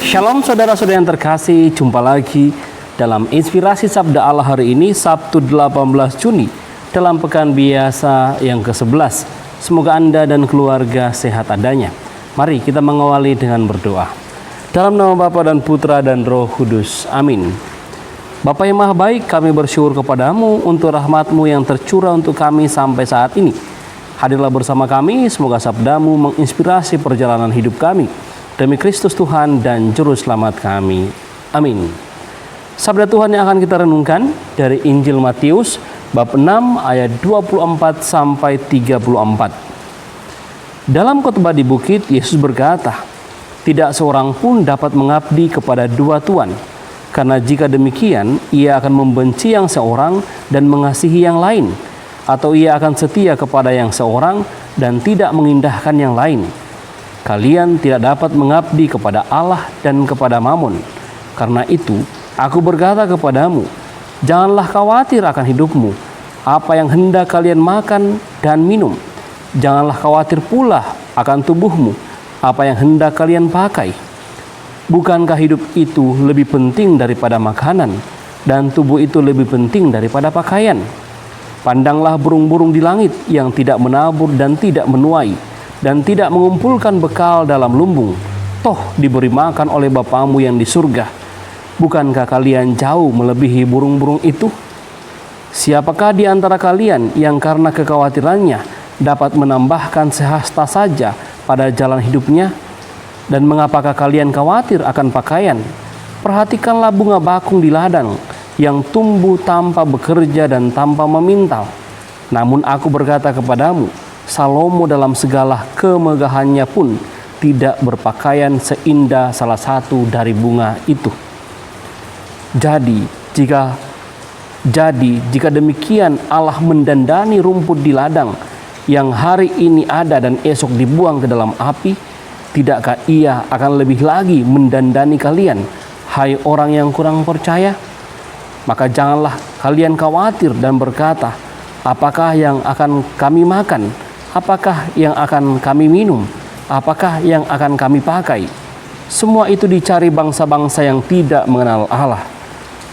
Shalom saudara-saudara yang terkasih, jumpa lagi dalam Inspirasi Sabda Allah hari ini, Sabtu 18 Juni, dalam pekan biasa yang ke-11. Semoga Anda dan keluarga sehat adanya. Mari kita mengawali dengan berdoa. Dalam nama Bapa dan Putra dan Roh Kudus, amin. Bapa yang maha baik, kami bersyukur kepadamu untuk rahmat-Mu yang tercurah untuk kami sampai saat ini. Hadirlah bersama kami, semoga sabda-Mu menginspirasi perjalanan hidup kami. Demi Kristus Tuhan dan Juru Selamat kami. Amin. Sabda Tuhan yang akan kita renungkan dari Injil Matius bab 6 ayat 24 sampai 34. Dalam khotbah di bukit, Yesus berkata, "Tidak seorang pun dapat mengabdi kepada dua tuan, karena jika demikian ia akan membenci yang seorang dan mengasihi yang lain, atau ia akan setia kepada yang seorang dan tidak mengindahkan yang lain. Kalian tidak dapat mengabdi kepada Allah dan kepada Mammon. Karena itu, aku berkata kepadamu, janganlah khawatir akan hidupmu, apa yang hendak kalian makan dan minum. Janganlah khawatir pula akan tubuhmu, apa yang hendak kalian pakai. Bukankah hidup itu lebih penting daripada makanan, dan tubuh itu lebih penting daripada pakaian? Pandanglah burung-burung di langit yang tidak menabur dan tidak menuai, dan tidak mengumpulkan bekal dalam lumbung, toh diberi makan oleh Bapamu yang di surga. Bukankah kalian jauh melebihi burung-burung itu? Siapakah di antara kalian yang karena kekhawatirannya dapat menambahkan sehasta saja pada jalan hidupnya? Dan mengapakah kalian khawatir akan pakaian? Perhatikanlah bunga bakung di ladang, yang tumbuh tanpa bekerja dan tanpa memintal. Namun aku berkata kepadamu, Salomo dalam segala kemegahannya pun tidak berpakaian seindah salah satu dari bunga itu. Jadi jika demikian Allah mendandani rumput di ladang yang hari ini ada dan esok dibuang ke dalam api, tidakkah Ia akan lebih lagi mendandani kalian, hai orang yang kurang percaya? Maka janganlah kalian khawatir dan berkata, apakah yang akan kami makan? Apakah yang akan kami minum? Apakah yang akan kami pakai? Semua itu dicari bangsa-bangsa yang tidak mengenal Allah.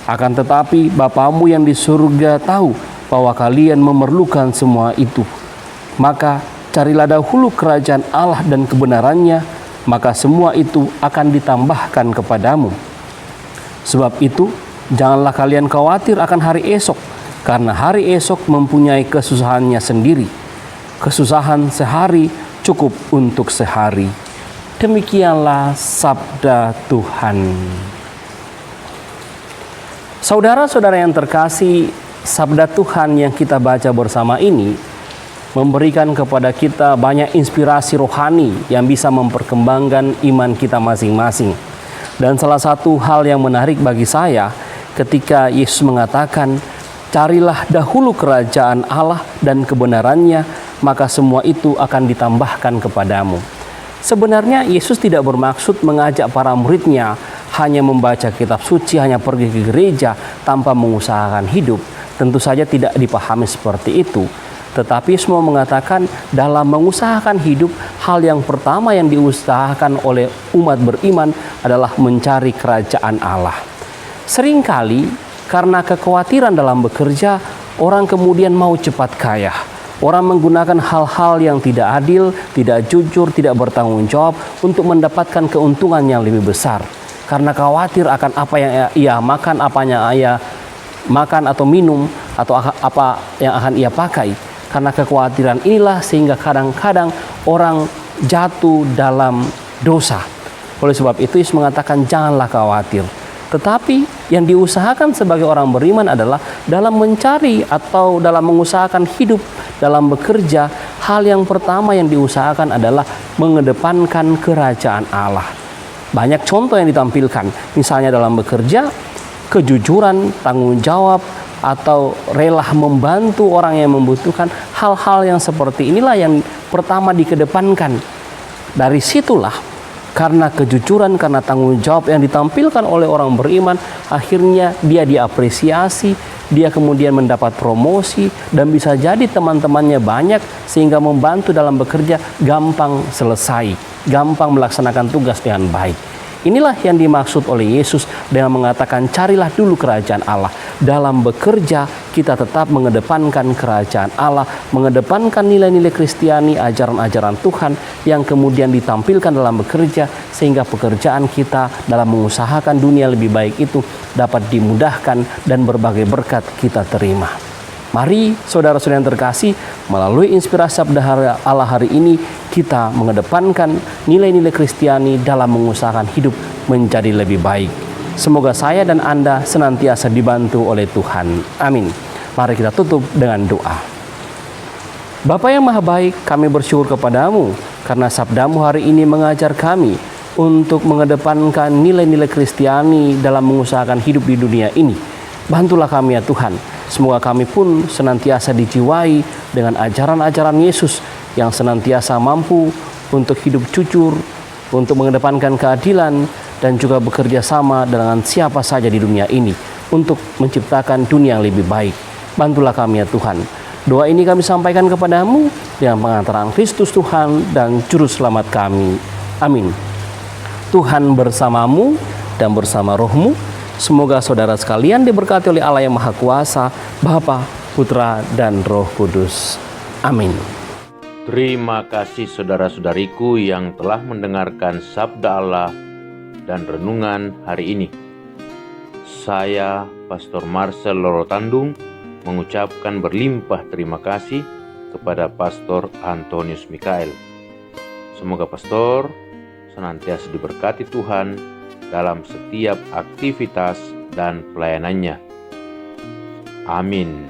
Akan tetapi Bapamu yang di surga tahu bahwa kalian memerlukan semua itu. Maka carilah dahulu kerajaan Allah dan kebenarannya, maka semua itu akan ditambahkan kepadamu. Sebab itu, janganlah kalian khawatir akan hari esok, karena hari esok mempunyai kesusahannya sendiri. Kesusahan sehari cukup untuk sehari. Demikianlah sabda Tuhan. Saudara-saudara yang terkasih, sabda Tuhan yang kita baca bersama ini memberikan kepada kita banyak inspirasi rohani yang bisa memperkembangkan iman kita masing-masing. Dan salah satu hal yang menarik bagi saya ketika Yesus mengatakan, carilah dahulu kerajaan Allah dan kebenarannya, maka semua itu akan ditambahkan kepadamu. Sebenarnya Yesus tidak bermaksud mengajak para muridnya hanya membaca kitab suci, hanya pergi ke gereja tanpa mengusahakan hidup. Tentu saja tidak dipahami seperti itu. Tetapi Yesus mau mengatakan dalam mengusahakan hidup, hal yang pertama yang diusahakan oleh umat beriman adalah mencari kerajaan Allah. Seringkali karena kekhawatiran dalam bekerja, orang kemudian mau cepat kaya. Orang menggunakan hal-hal yang tidak adil, tidak jujur, tidak bertanggung jawab untuk mendapatkan keuntungan yang lebih besar. Karena khawatir akan apa yang ia makan, apanya ia makan atau minum, atau apa yang akan ia pakai. Karena kekhawatiran inilah sehingga kadang-kadang orang jatuh dalam dosa. Oleh sebab itu Yesus mengatakan janganlah khawatir. Tetapi yang diusahakan sebagai orang beriman adalah dalam mencari atau dalam mengusahakan hidup, dalam bekerja, hal yang pertama yang diusahakan adalah mengedepankan kerajaan Allah. Banyak contoh yang ditampilkan, misalnya dalam bekerja, kejujuran, tanggung jawab, atau rela membantu orang yang membutuhkan. Hal-hal yang seperti inilah yang pertama dikedepankan. Dari situlah, karena kejujuran, karena tanggung jawab yang ditampilkan oleh orang beriman, akhirnya dia diapresiasi, dia kemudian mendapat promosi, dan bisa jadi teman-temannya banyak sehingga membantu dalam bekerja gampang selesai, gampang melaksanakan tugas dengan baik. Inilah yang dimaksud oleh Yesus dengan mengatakan carilah dulu kerajaan Allah. Dalam bekerja kita tetap mengedepankan kerajaan Allah, mengedepankan nilai-nilai Kristiani, ajaran-ajaran Tuhan yang kemudian ditampilkan dalam bekerja, sehingga pekerjaan kita dalam mengusahakan dunia lebih baik itu dapat dimudahkan dan berbagai berkat kita terima. Mari saudara-saudara yang terkasih, melalui inspirasi sabda Allah hari ini kita mengedepankan nilai-nilai Kristiani dalam mengusahakan hidup menjadi lebih baik. Semoga saya dan Anda senantiasa dibantu oleh Tuhan. Amin. Mari kita tutup dengan doa. Bapa yang Maha Baik, kami bersyukur kepadamu karena sabdamu hari ini mengajar kami untuk mengedepankan nilai-nilai Kristiani dalam mengusahakan hidup di dunia ini. Bantulah kami ya Tuhan. Semoga kami pun senantiasa dijiwai dengan ajaran-ajaran Yesus yang senantiasa mampu untuk hidup jujur, untuk mengedepankan keadilan, dan juga bekerja sama dengan siapa saja di dunia ini untuk menciptakan dunia yang lebih baik. Bantulah kami ya Tuhan. Doa ini kami sampaikan kepadamu dengan pengantaran Kristus Tuhan dan Juru Selamat kami. Amin. Tuhan bersamamu dan bersama rohmu. Semoga saudara sekalian diberkati oleh Allah yang Maha Kuasa, Bapa, Putra, dan Roh Kudus. Amin. Terima kasih saudara-saudariku yang telah mendengarkan sabda Allah dan renungan hari ini. Saya, Pastor Marcel Lorotandung, mengucapkan berlimpah terima kasih kepada Pastor Antonius Mikael. Semoga Pastor senantiasa diberkati Tuhan dalam setiap aktivitas dan pelayanannya. Amin.